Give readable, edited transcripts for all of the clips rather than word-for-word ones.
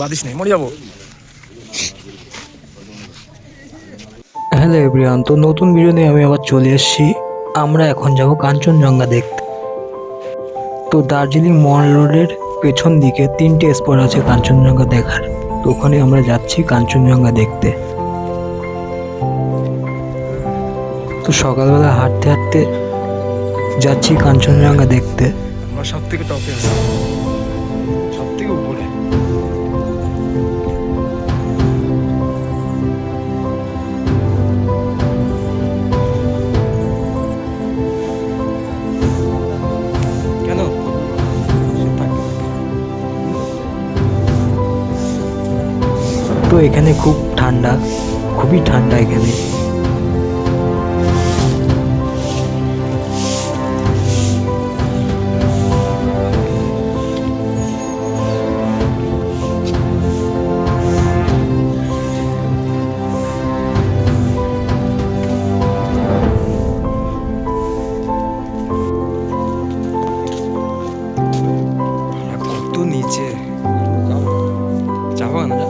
বাদিস নেই, মরে যাবো। হ্যালো এভরিওয়ান, তো নতুন ভিডিও নিয়ে আমি আবার চলে এসেছি। আমরা এখন যাব কাঞ্চনজঙ্ঘা দেখতে। তো দার্জিলিং মল রোডের পেছন দিকে 3টে স্পট আছে কাঞ্চনজঙ্ঘা দেখার। তো ওখানে আমরা যাচ্ছি কাঞ্চনজঙ্ঘা দেখতে। তো সকালবেলা হাঁটতে হাঁটতে যাচ্ছি কাঞ্চনজঙ্ঘা দেখতে। আমরা সব থেকে টপে আছি, সব থেকে উপরে। কেন তো এখানে খুব ঠান্ডা, খুবই ঠান্ডা এখানে। কত নিচে যাবো না।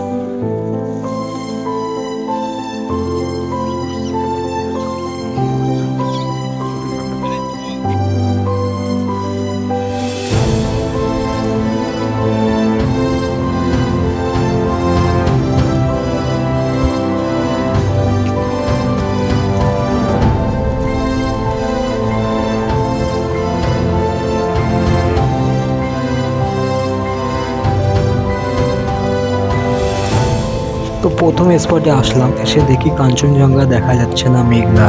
তো প্রথম স্পটে আসলাম, এসে দেখি কাঞ্চনজঙ্ঘা দেখা যাচ্ছে না, মেঘলা।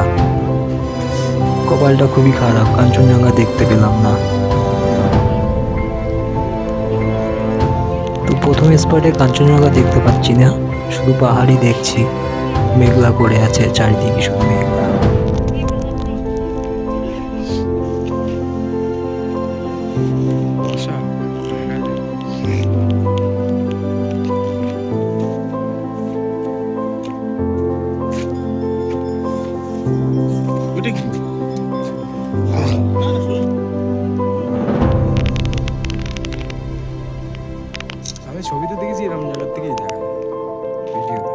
কপালটা খুবই খারাপ, কাঞ্চনজঙ্ঘা দেখতে পেলাম না। তো প্রথম স্পটে কাঞ্চনজঙ্ঘা দেখতে পাচ্ছি না, শুধু পাহাড়ই দেখছি। মেঘলা করে আছে চারিদিকে, শুধু মেঘলা। আচ্ছা, ওটা কি? আমি ছবিতে দেখেছি এরকম জায়গার থেকেই দেখা যায় ভিডিওতে।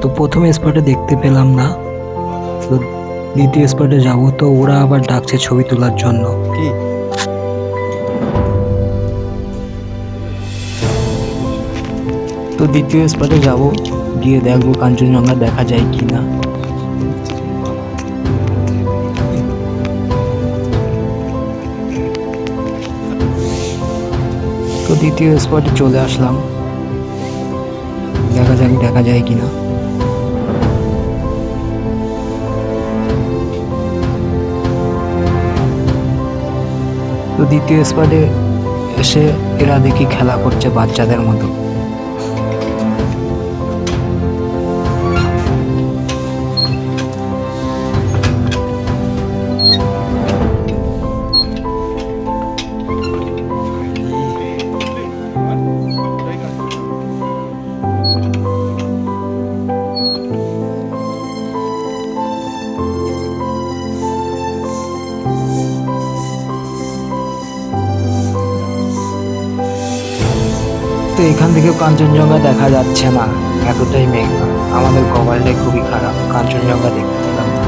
তো প্রথম স্পটে দেখতে পেলাম না, তো দ্বিতীয় স্পটে যাবো। তো ওরা আবার ডাকছে ছবি তোলার জন্য। কি তো দ্বিতীয় স্পটে যাব, গিয়ে দেখবো কাঞ্চনজঙ্ঘা দেখা যায় কিনা। তো দ্বিতীয় স্পটে চলে আসলাম, দেখা যাক দেখা যায় কিনা। তো দ্বিতীয় স্পটে এসে এরা দেখি খেলা করছে বাচ্চাদের মতো। তো এখান থেকে কাঞ্চনজঙ্ঘা দেখা যাচ্ছে না, এতটাই মেঘলা। আমাদের কপালটাই খুবই খারাপ, কাঞ্চনজঙ্ঘা দেখতে পেলাম না।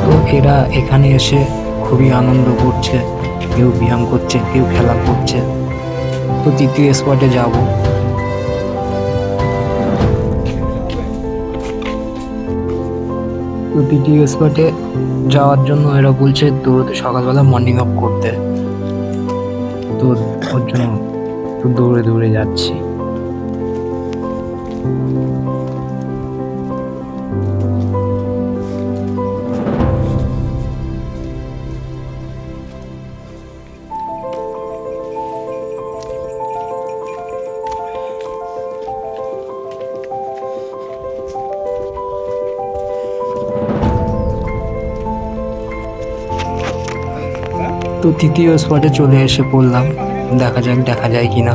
তো এরা এখানে এসে খুবই আনন্দ করছে, কেউ ব্যায়াম করছে, কেউ খেলা করছে। তো তৃতীয় স্পটে যাব। তো তৃতীয় স্পটে যাওয়ার জন্য এরা বলছে দৌড়তে, সকালবেলা মর্নিং ওয়াক করতে। তো ওর জন্য তো দৌড়ে দৌড়ে যাচ্ছি। তো তৃতীয় স্পটে চলে এসে পড়লাম, দেখা যাক দেখা যায় কিনা।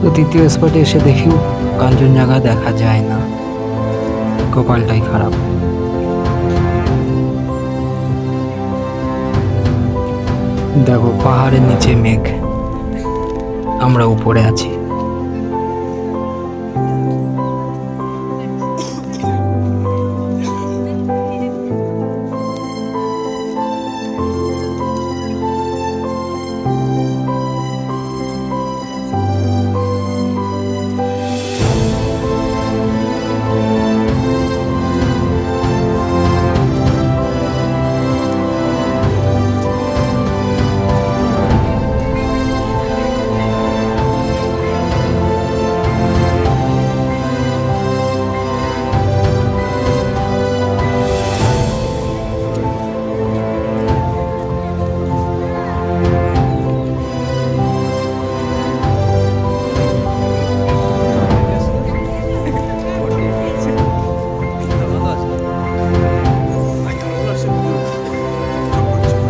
তো তৃতীয় স্পটে এসে দেখিও কাঞ্চনজঙ্ঘা দেখা যায় না, কপালটাই খারাপ। দেখো পাহাড়ের নিচে মেঘ, আমরা উপরে আছি।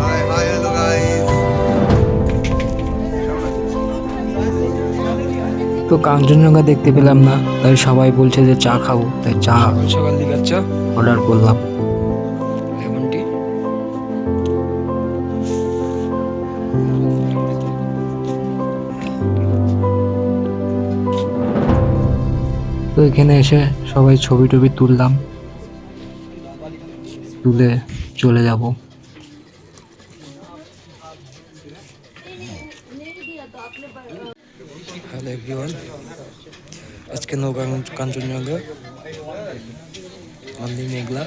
Hi, hello guys. তো কাঞ্চনজঙ্ঘা দেখতে পেলাম না, তাই সবাই বলছে যে চা খাবো, তাই চা সকাল সকাল দিকে আচ্ছা অর্ডার করলাম। Lemon tea. তো এখানে এসে সবাই ছবি টবি তুললাম, তুলে চলে যাব। হ্যালো এভরিওয়ান, আজকে নৌকা কাঞ্চনজঙ্ঘা, অনলি মেঘলা।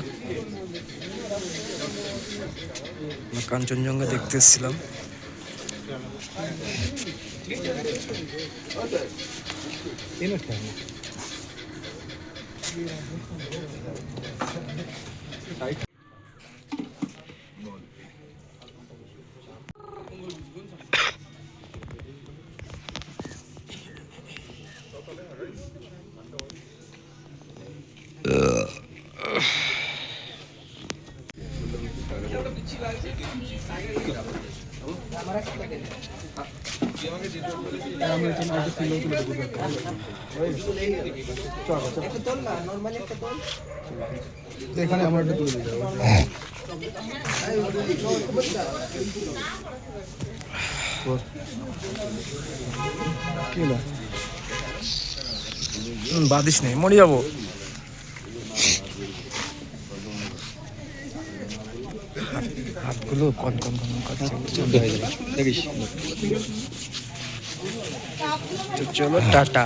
আমরা কাঞ্চনজঙ্ঘা দেখতে এসেছিলাম। এখানে আমার একটা তুলে দিতে হবে। কি না বাদিস নেই, মরে যাবো। হাতগুলো কন কন কন করছে, দেখিস। তো চলো টাটা।